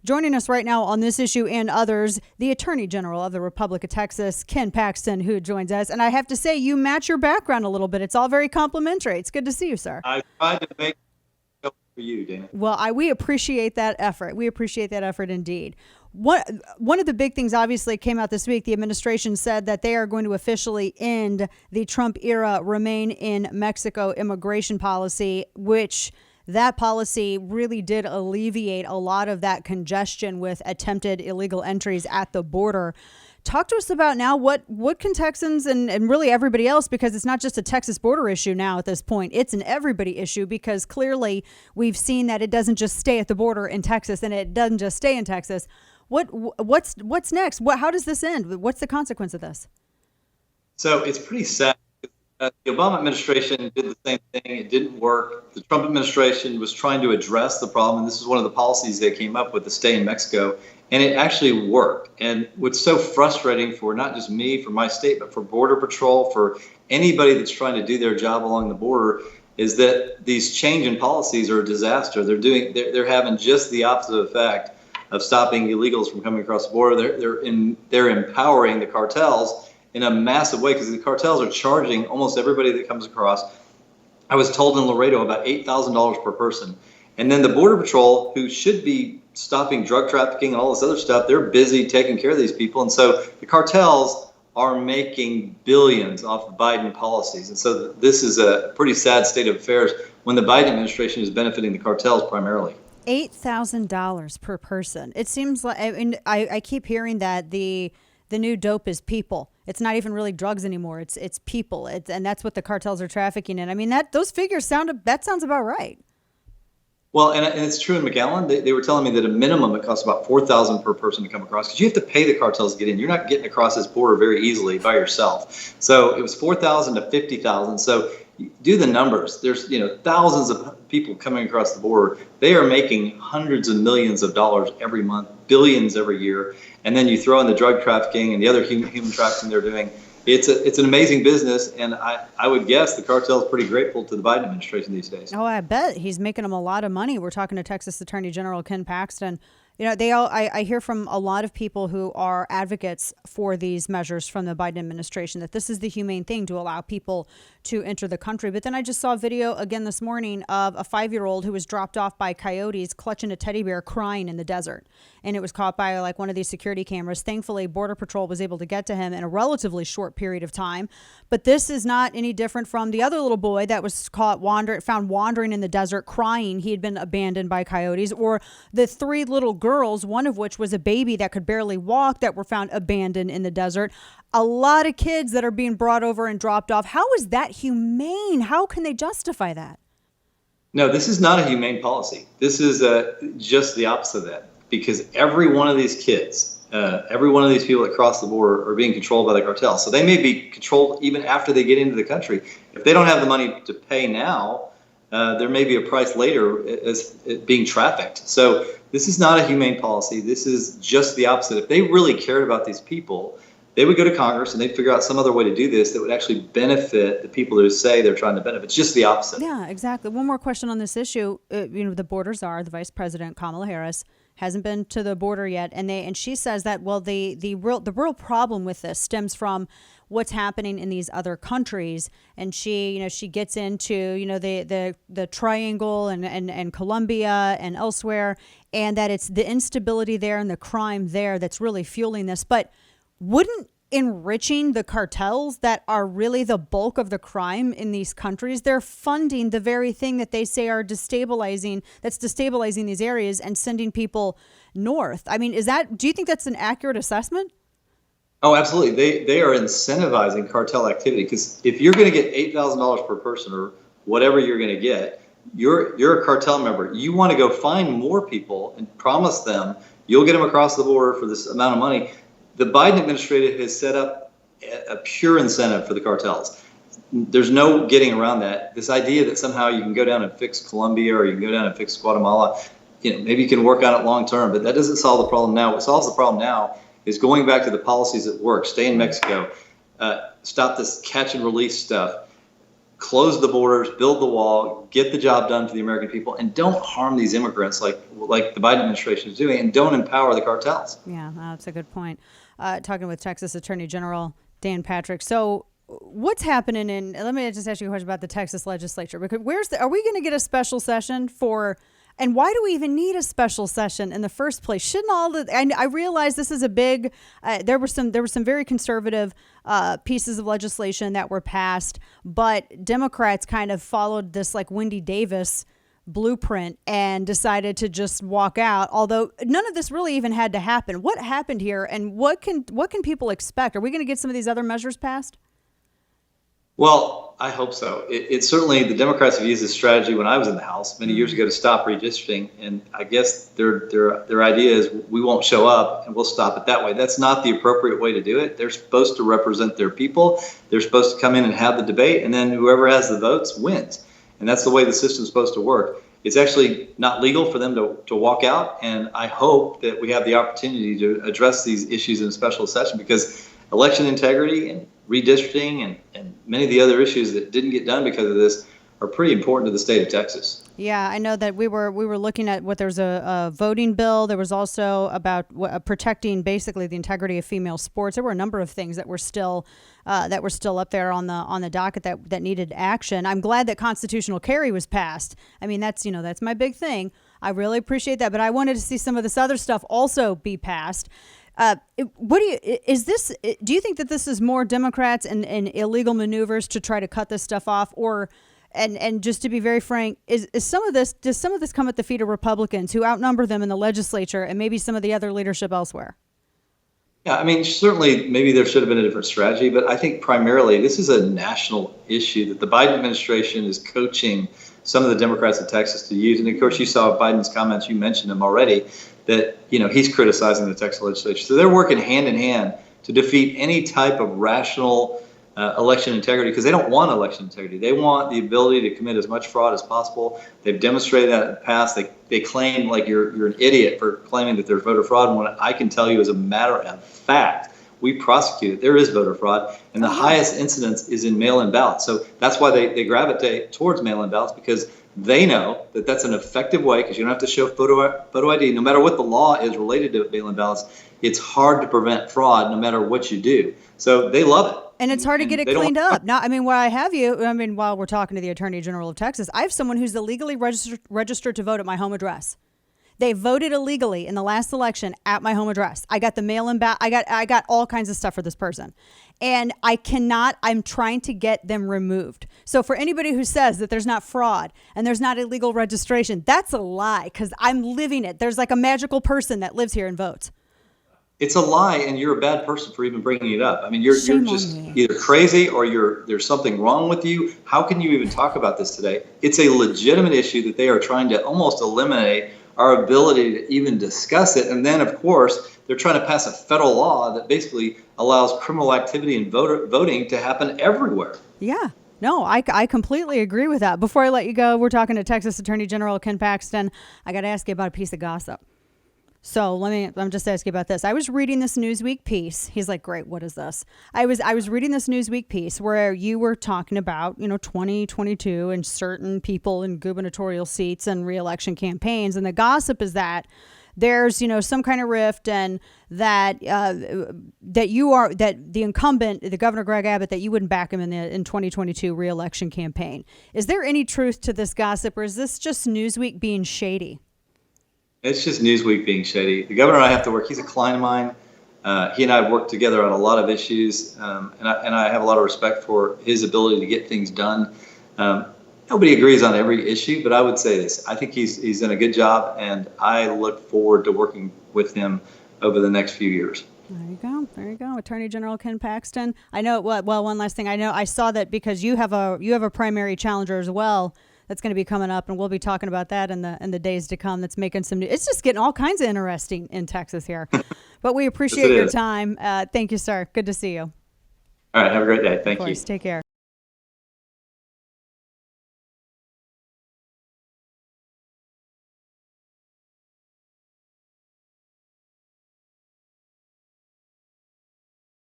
Joining us right now on this issue and others, the Attorney General of the Republic of Texas, Ken Paxton, who joins us. And I have to say, you match your background a little bit. It's all very complimentary. It's good to see you, sir. I tried to make it for you, Dana. Well, we appreciate that effort. We appreciate that effort indeed. One of the big things obviously came out this week. The administration said that they are going to officially end the Trump era Remain in Mexico immigration policy, which that policy really did alleviate a lot of that congestion with attempted illegal entries at the border. Talk to us about now what can Texans and really everybody else, because it's not just a Texas border issue now at this point, it's an everybody issue, because clearly we've seen that it doesn't just stay at the border in Texas, and it doesn't just stay in Texas. What's next? How does this end? What's the consequence of this? So it's pretty sad. The Obama administration did the same thing. It didn't work. The Trump administration was trying to address the problem. And this is one of the policies they came up with, to stay in Mexico. And it actually worked. And what's so frustrating for not just me, for my state, but for Border Patrol, for anybody that's trying to do their job along the border, is that these change in policies are a disaster. They're having just the opposite effect of stopping illegals from coming across the border. They're empowering the cartels in a massive way, because the cartels are charging almost everybody that comes across. I was told in Laredo about $8,000 per person. And then the Border Patrol, who should be stopping drug trafficking and all this other stuff, they're busy taking care of these people. And so the cartels are making billions off of Biden policies. And so this is a pretty sad state of affairs when the Biden administration is benefiting the cartels primarily. $8,000 per person. It seems like, I keep hearing that the new dope is people. It's not even really drugs anymore. It's people. And that's what the cartels are trafficking in. I mean, those figures sounds about right. Well, and it's true in McAllen. They were telling me that a minimum it costs about $4,000 per person to come across, because you have to pay the cartels to get in. You're not getting across this border very easily by yourself. So it was $4,000 to $50,000. So do the numbers. There's thousands of people coming across the border. They are making hundreds of millions of dollars every month, billions every year. And then you throw in the drug trafficking and the other human trafficking they're doing. It's an amazing business, and I would guess the cartel is pretty grateful to the Biden administration these days. Oh, I bet he's making them a lot of money. We're talking to Texas Attorney General Ken Paxton. I hear from a lot of people who are advocates for these measures from the Biden administration that this is the humane thing to allow people to enter the country. But then I just saw a video again this morning of a 5-year-old who was dropped off by coyotes clutching a teddy bear crying in the desert. And it was caught by one of these security cameras. Thankfully, Border Patrol was able to get to him in a relatively short period of time. But this is not any different from the other little boy that was found wandering in the desert crying. He had been abandoned by coyotes. Or the 3 little girls, one of which was a baby that could barely walk, that were found abandoned in the desert. A lot of kids that are being brought over and dropped off. How is that humane? How can they justify that? No, this is not a humane policy. This is just the opposite of that, because every one of these kids, every one of these people that cross the border are being controlled by the cartel. So they may be controlled even after they get into the country. If they don't have the money to pay now, there may be a price later as being trafficked. So this is not a humane policy. This is just the opposite. If they really cared about these people, they would go to Congress and they'd figure out some other way to do this that would actually benefit the people who say they're trying to benefit. It's just the opposite. Yeah, exactly. One more question on this issue. The border czar, the Vice President Kamala Harris, hasn't been to the border yet, and she says that the real problem with this stems from what's happening in these other countries, and she gets into the triangle and Colombia and elsewhere, and that it's the instability there and the crime there that's really fueling this. But wouldn't enriching the cartels that are really the bulk of the crime in these countries, they're funding the very thing that they say are destabilizing these areas and sending people north? I mean, do you think that's an accurate assessment? Oh, absolutely. They are incentivizing cartel activity, because if you're going to get $8,000 per person or whatever you're going to get, you're a cartel member. You want to go find more people and promise them you'll get them across the border for this amount of money. The Biden administration has set up a pure incentive for the cartels. There's no getting around that. This idea that somehow you can go down and fix Colombia or you can go down and fix Guatemala, maybe you can work on it long term, but that doesn't solve the problem now. What solves the problem now is going back to the policies that work. Stay in Mexico. Stop this catch and release stuff. close the borders, build the wall, get the job done for the American people, and don't harm these immigrants like the Biden administration is doing, and don't empower the cartels. Yeah, that's a good point. Talking with Texas Attorney General Dan Patrick. So what's happening in, let me just ask you a question about the Texas legislature, because are we going to get a special session for, and why do we even need a special session in the first place? Shouldn't all the, I realize this is a big, there were some very conservative pieces of legislation that were passed, but Democrats kind of followed this like Wendy Davis blueprint and decided to just walk out, although none of this really even had to happen. What happened here, and what can people expect? Are we going to get some of these other measures passed? Well, I hope so. It's certainly, the Democrats have used this strategy when I was in the House many years ago to stop redistricting, and I guess their idea is we won't show up and we'll stop it that way. That's not the appropriate way to do it. They're supposed to represent their people. They're supposed to come in and have the debate, and then whoever has the votes wins. And that's the way the system's supposed to work. It's actually not legal for them to walk out, and I hope that we have the opportunity to address these issues in a special session, because election integrity and redistricting and many of the other issues that didn't get done because of this are pretty important to the state of Texas. Yeah, I know that we were looking at what there's a voting bill. There was also about protecting basically the integrity of female sports. There were a number of things that were still up there on the docket that needed action. I'm glad that constitutional carry was passed. I mean, that's my big thing. I really appreciate that, but I wanted to see some of this other stuff also be passed. Do you think that this is more Democrats and illegal maneuvers to try to cut this stuff off, or and just to be very frank, does some of this come at the feet of Republicans who outnumber them in the legislature and maybe some of the other leadership elsewhere? Yeah, I mean, certainly maybe there should have been a different strategy, but I think primarily this is a national issue that the Biden administration is coaching some of the Democrats in Texas to use. And of course, you saw Biden's comments, you mentioned them already, that he's criticizing the Texas legislature. So they're working hand in hand to defeat any type of rational election integrity, because they don't want election integrity. They want the ability to commit as much fraud as possible. They've demonstrated that in the past. They claim like you're an idiot for claiming that there's voter fraud. And what I can tell you as a matter of fact, we prosecute it. There is voter fraud, and the highest incidence is in mail-in ballots. So that's why they gravitate towards mail-in ballots, because they know that that's an effective way, because you don't have to show photo ID. No matter what the law is related to mail-in ballots, it's hard to prevent fraud no matter what you do. So they love it. And it's hard to get it cleaned up. Now, I mean, while we're talking to the Attorney General of Texas, I have someone who's illegally registered to vote at my home address. They voted illegally in the last election at my home address. I got the mail-in ballot. I got all kinds of stuff for this person. And I'm trying to get them removed. So for anybody who says that there's not fraud and there's not illegal registration, that's a lie, because I'm living it. There's like a magical person that lives here and votes. It's a lie, and you're a bad person for even bringing it up. I mean, you're just either crazy or there's something wrong with you. How can you even talk about this today? It's a legitimate issue that they are trying to almost eliminate our ability to even discuss it. And then, of course, they're trying to pass a federal law that basically allows criminal activity and voting to happen everywhere. Yeah. No, I completely agree with that. Before I let you go, we're talking to Texas Attorney General Ken Paxton. I got to ask you about a piece of gossip. So I'm just asking about this. I was reading this Newsweek piece. He's like, great, what is this? I was reading this Newsweek piece where you were talking about, 2022 and certain people in gubernatorial seats and reelection campaigns. And the gossip is that there's, some kind of rift, and that that the incumbent, the Governor Greg Abbott, that you wouldn't back him in 2022 reelection campaign. Is there any truth to this gossip, or is this just Newsweek being shady? It's just Newsweek being shady. The governor and I have to work. He's a client of mine. He and I have worked together on a lot of issues, and I have a lot of respect for his ability to get things done. Nobody agrees on every issue, but I would say this. I think he's done a good job, and I look forward to working with him over the next few years. There you go. Attorney General Ken Paxton. I know. Well, one last thing. I saw that because you have a primary challenger as well. That's going to be coming up, and we'll be talking about that in the days to come. That's making some news. It's just getting all kinds of interesting in Texas here. But we appreciate your time. Thank you, sir. Good to see you. All right. Have a great day. Thank you. Of course. Take care.